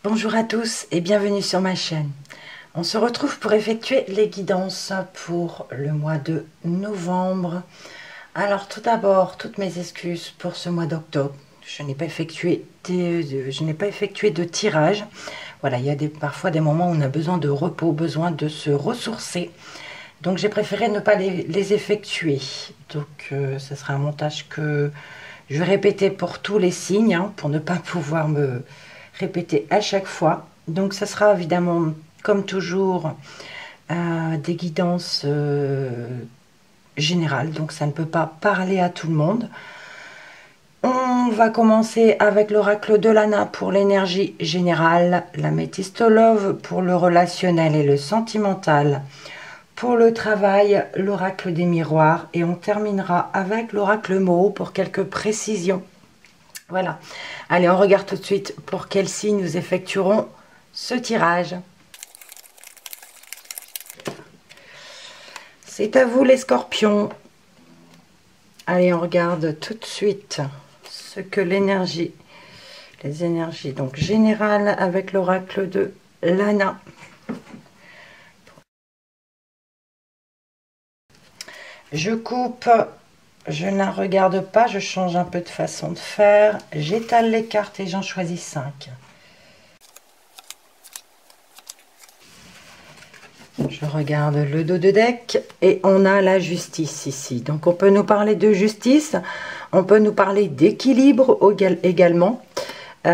Bonjour à tous et bienvenue sur ma chaîne. On se retrouve pour effectuer les guidances pour le mois de novembre. Alors tout d'abord, toutes mes excuses pour ce mois d'octobre. Je n'ai pas effectué de tirage. Voilà, il y a parfois des moments où on a besoin de repos, besoin de se ressourcer. Donc j'ai préféré ne pas les effectuer. Donc ce sera un montage que je vais répéter pour tous les signes, pour ne pas pouvoir me répéter à chaque fois. Donc ça sera évidemment comme toujours des guidances générales, donc ça ne peut pas parler à tout le monde. On va commencer avec l'oracle de Lana pour l'énergie générale, l'améthyste Love pour le relationnel et le sentimental, pour le travail l'oracle des miroirs, et on terminera avec l'oracle Mo pour quelques précisions. Voilà, allez, on regarde tout de suite pour quel signe nous effectuerons ce tirage. C'est à vous les scorpions. Allez, on regarde tout de suite ce que les énergies donc générales avec l'oracle de Lana. Je coupe. Je ne la regarde pas, je change un peu de façon de faire. J'étale les cartes et j'en choisis 5. Je regarde le dos de deck et on a la justice ici. Donc on peut nous parler de justice, on peut nous parler d'équilibre également. Donc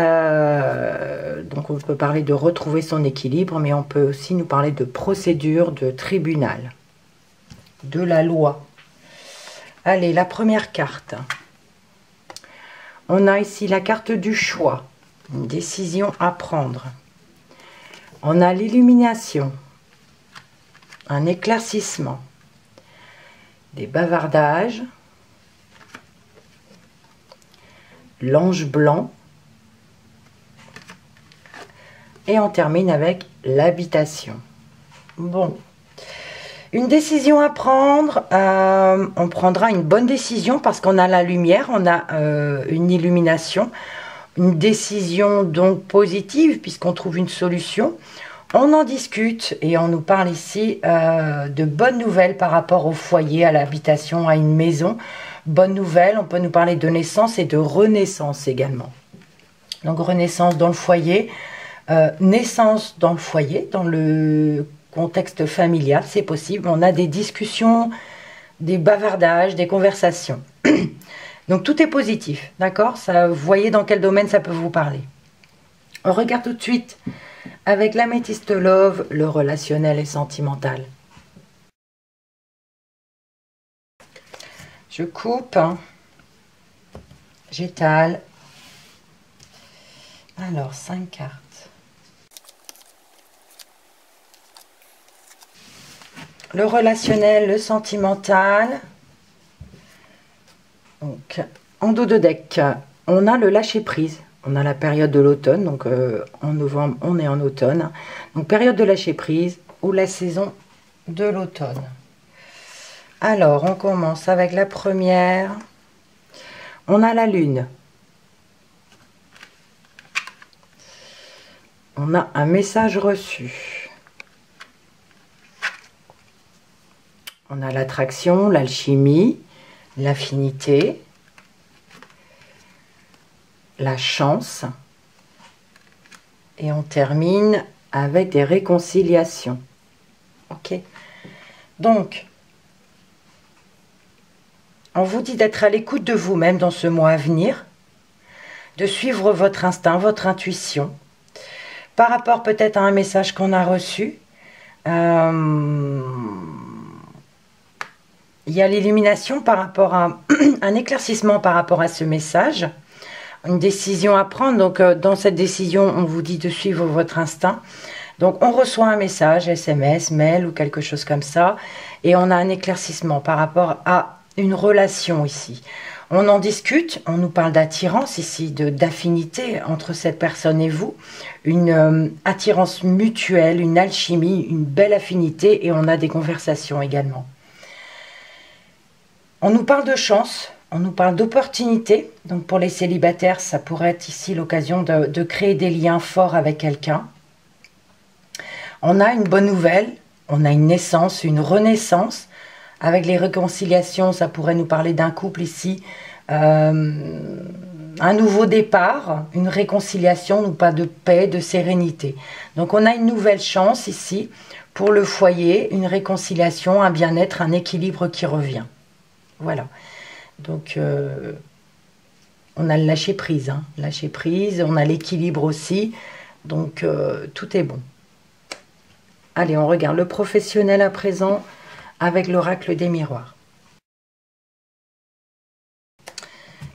on peut parler de retrouver son équilibre, mais on peut aussi nous parler de procédure, de tribunal, de la loi. Allez, la première carte. On a ici la carte du choix, une décision à prendre. On a l'illumination, un éclaircissement, des bavardages, l'ange blanc, et on termine avec l'habitation. Bon. Une décision à prendre, on prendra une bonne décision parce qu'on a la lumière, on a une illumination, une décision donc positive puisqu'on trouve une solution. On en discute et on nous parle ici de bonnes nouvelles par rapport au foyer, à l'habitation, à une maison. Bonnes nouvelles, on peut nous parler de naissance et de renaissance également. Donc renaissance dans le foyer, naissance dans le foyer, dans le contexte familial, c'est possible. On a des discussions, des bavardages, des conversations. Donc tout est positif, d'accord? Ça, vous voyez dans quel domaine ça peut vous parler. On regarde tout de suite avec l'améthyste Love, le relationnel et sentimental. Je coupe, j'étale. Alors, 5 cartes. Le relationnel, le sentimental. Donc, en dos de deck, on a le lâcher prise. On a la période de l'automne, donc en novembre, on est en automne. Donc, période de lâcher prise ou la saison de l'automne. Alors, on commence avec la première. On a la lune. On a un message reçu. On a l'attraction, l'alchimie, l'affinité, la chance. Et on termine avec des réconciliations. Ok. Donc, on vous dit d'être à l'écoute de vous-même dans ce mois à venir, de suivre votre instinct, votre intuition, par rapport peut-être à un message qu'on a reçu. Il y a l'illumination par rapport à un éclaircissement par rapport à ce message, une décision à prendre. Donc dans cette décision, on vous dit de suivre votre instinct. Donc on reçoit un message, SMS, mail ou quelque chose comme ça, et on a un éclaircissement par rapport à une relation ici. On en discute, on nous parle d'attirance ici, d'affinité entre cette personne et vous, une attirance mutuelle, une alchimie, une belle affinité, et on a des conversations également. On nous parle de chance, On nous parle d'opportunités. Donc pour les célibataires, ça pourrait être ici l'occasion de créer des liens forts avec quelqu'un. On a une bonne nouvelle, on a une naissance, une renaissance. Avec les réconciliations, ça pourrait nous parler d'un couple ici. Un nouveau départ, une réconciliation, ou pas de paix, de sérénité. Donc on a une nouvelle chance ici pour le foyer, une réconciliation, un bien-être, un équilibre qui revient. Voilà. Donc on a le lâcher prise, hein. Lâcher prise, on a l'équilibre aussi. Donc tout est bon. Allez, on regarde le professionnel à présent avec l'oracle des miroirs.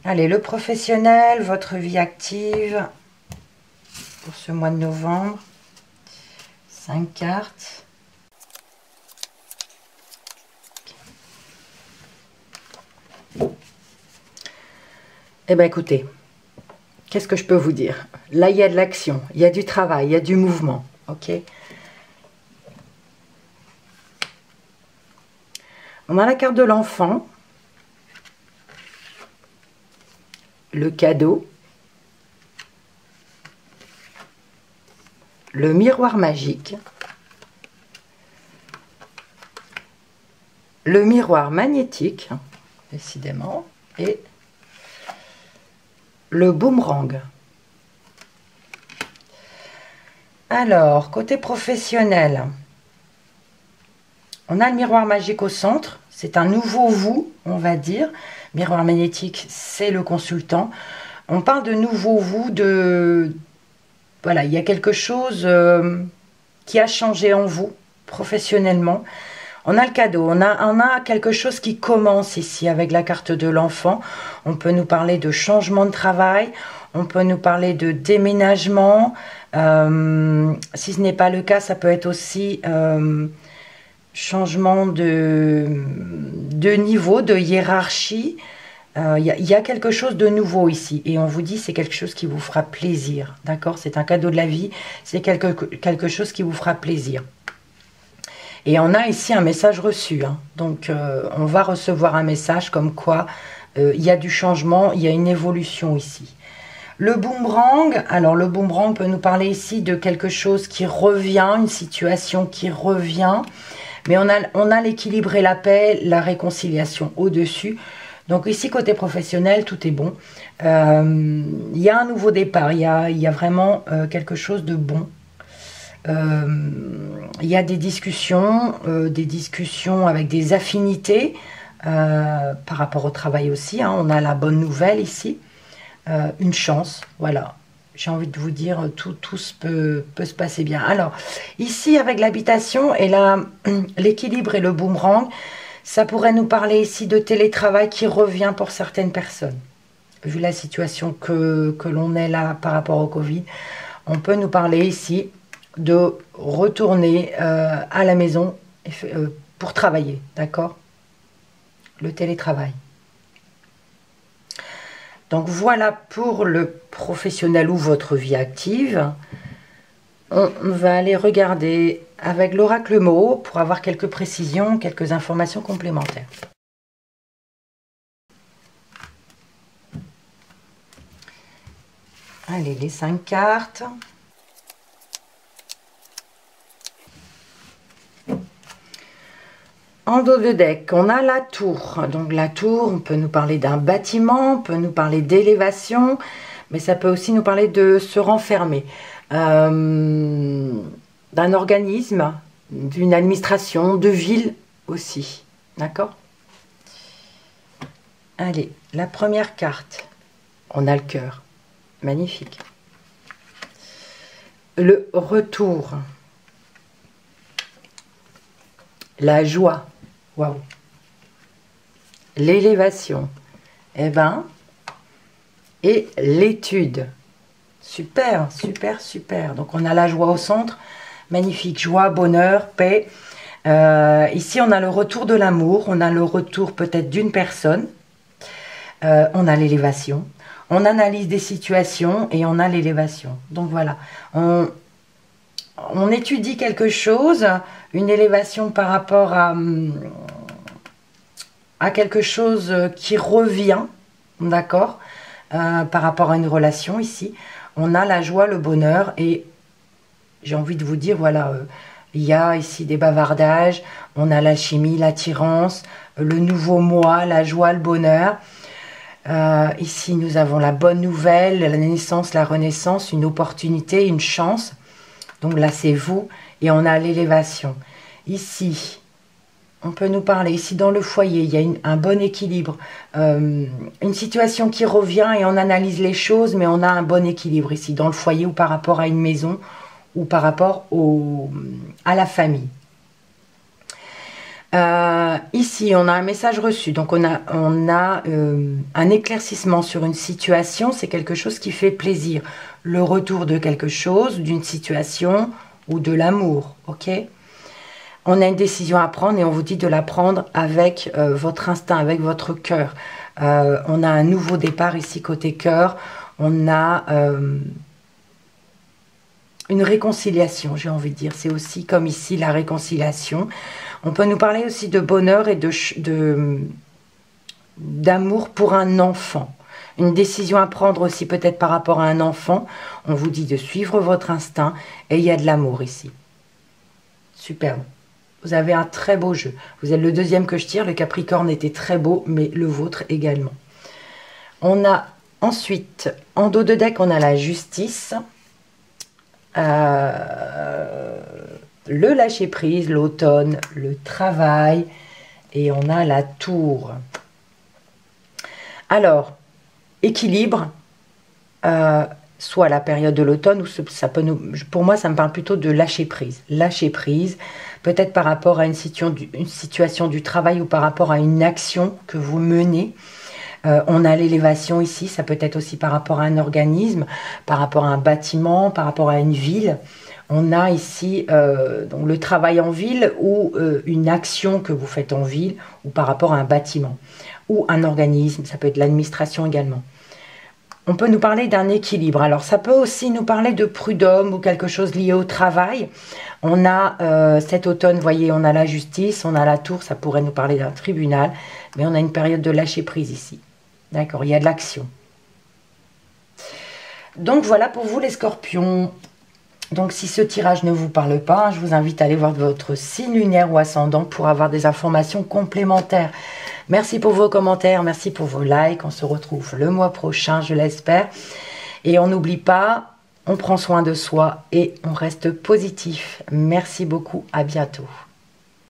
Allez, le professionnel, votre vie active pour ce mois de novembre. 5 cartes. Eh bien, écoutez, qu'est-ce que je peux vous dire? Là, il y a de l'action, il y a du travail, il y a du mouvement, ok? On a la carte de l'enfant, le cadeau, le miroir magique, le miroir magnétique, décidément, et le boomerang. Alors, côté professionnel, on a le miroir magique au centre, c'est un nouveau vous, on va dire. Miroir magnétique, c'est le consultant. On parle de nouveau vous, voilà, il y a quelque chose qui a changé en vous, professionnellement. On a le cadeau, on a quelque chose qui commence ici avec la carte de l'enfant. On peut nous parler de changement de travail, on peut nous parler de déménagement. Si ce n'est pas le cas, ça peut être aussi changement de niveau, de hiérarchie. Il y a quelque chose de nouveau ici. Et on vous dit c'est quelque chose qui vous fera plaisir. D'accord? C'est un cadeau de la vie. C'est quelque chose qui vous fera plaisir. Et on a ici un message reçu. Hein. Donc, on va recevoir un message comme quoi il y a du changement, il y a une évolution ici. Le boomerang, alors le boomerang peut nous parler ici de quelque chose qui revient, une situation qui revient. Mais on a l'équilibre et la paix, la réconciliation au-dessus. Donc ici, côté professionnel, tout est bon. Il y a un nouveau départ, il y a vraiment quelque chose de bon. Il y a des discussions avec des affinités par rapport au travail aussi. Hein. On a la bonne nouvelle ici, une chance, voilà. J'ai envie de vous dire, tout peut se passer bien. Alors, ici, avec l'habitation et l'équilibre et le boomerang, ça pourrait nous parler ici de télétravail qui revient pour certaines personnes. Vu la situation que l'on est là par rapport au Covid, on peut nous parler ici de retourner à la maison pour travailler, d'accord? Le télétravail. Donc voilà pour le professionnel ou votre vie active. On va aller regarder avec l'oracle mot pour avoir quelques précisions, quelques informations complémentaires. Allez, les 5 cartes. En dos de deck, on a la tour. Donc la tour, on peut nous parler d'un bâtiment, on peut nous parler d'élévation, mais ça peut aussi nous parler de se renfermer, d'un organisme, d'une administration, de ville aussi. D'accord? Allez, la première carte, on a le cœur. Magnifique. Le retour. La joie. Waouh. L'élévation. Eh ben, et l'étude. Super, super, super. Donc, on a la joie au centre. Magnifique. Joie, bonheur, paix. Ici, on a le retour de l'amour. On a le retour peut-être d'une personne. On a l'élévation. On analyse des situations et on a l'élévation. Donc, voilà. On étudie quelque chose, une élévation par rapport à quelque chose qui revient, d'accord, par rapport à une relation ici. On a la joie, le bonheur et j'ai envie de vous dire, voilà, il y a ici des bavardages, on a l'alchimie, l'attirance, le nouveau moi, la joie, le bonheur. Ici, nous avons la bonne nouvelle, la naissance, la renaissance, une opportunité, une chance. Donc là, c'est vous. Et on a l'élévation. Ici, on peut nous parler. Ici, dans le foyer, il y a un bon équilibre. Une situation qui revient et on analyse les choses, mais on a un bon équilibre ici, dans le foyer ou par rapport à une maison ou par rapport à la famille. Ici, on a un message reçu, donc on a un éclaircissement sur une situation, c'est quelque chose qui fait plaisir. Le retour de quelque chose, d'une situation ou de l'amour, ok? On a une décision à prendre et on vous dit de la prendre avec votre instinct, avec votre cœur. On a un nouveau départ ici côté cœur, on a une réconciliation, j'ai envie de dire. C'est aussi comme ici la réconciliation. On peut nous parler aussi de bonheur et d'amour pour un enfant. Une décision à prendre aussi peut-être par rapport à un enfant. On vous dit de suivre votre instinct et il y a de l'amour ici. Superbe. Vous avez un très beau jeu. Vous êtes le deuxième que je tire. Le Capricorne était très beau, mais le vôtre également. On a ensuite, en dos de deck, on a la justice. Le lâcher-prise, l'automne, le travail et on a la tour. Alors, équilibre, soit la période de l'automne, ou ça peut pour moi ça me parle plutôt de lâcher-prise. Lâcher-prise, peut-être par rapport à une situation du travail ou par rapport à une action que vous menez. On a l'élévation ici, ça peut être aussi par rapport à un organisme, par rapport à un bâtiment, par rapport à une ville. On a ici donc le travail en ville ou une action que vous faites en ville ou par rapport à un bâtiment ou un organisme, ça peut être l'administration également. On peut nous parler d'un équilibre. Alors ça peut aussi nous parler de prud'homme ou quelque chose lié au travail. On a cet automne, vous voyez, on a la justice, on a la tour, ça pourrait nous parler d'un tribunal, mais on a une période de lâcher prise ici. D'accord, il y a de l'action. Donc voilà pour vous les scorpions. Donc si ce tirage ne vous parle pas, je vous invite à aller voir votre signe lunaire ou ascendant pour avoir des informations complémentaires. Merci pour vos commentaires, merci pour vos likes. On se retrouve le mois prochain, je l'espère. Et on n'oublie pas, on prend soin de soi et on reste positif. Merci beaucoup, à bientôt.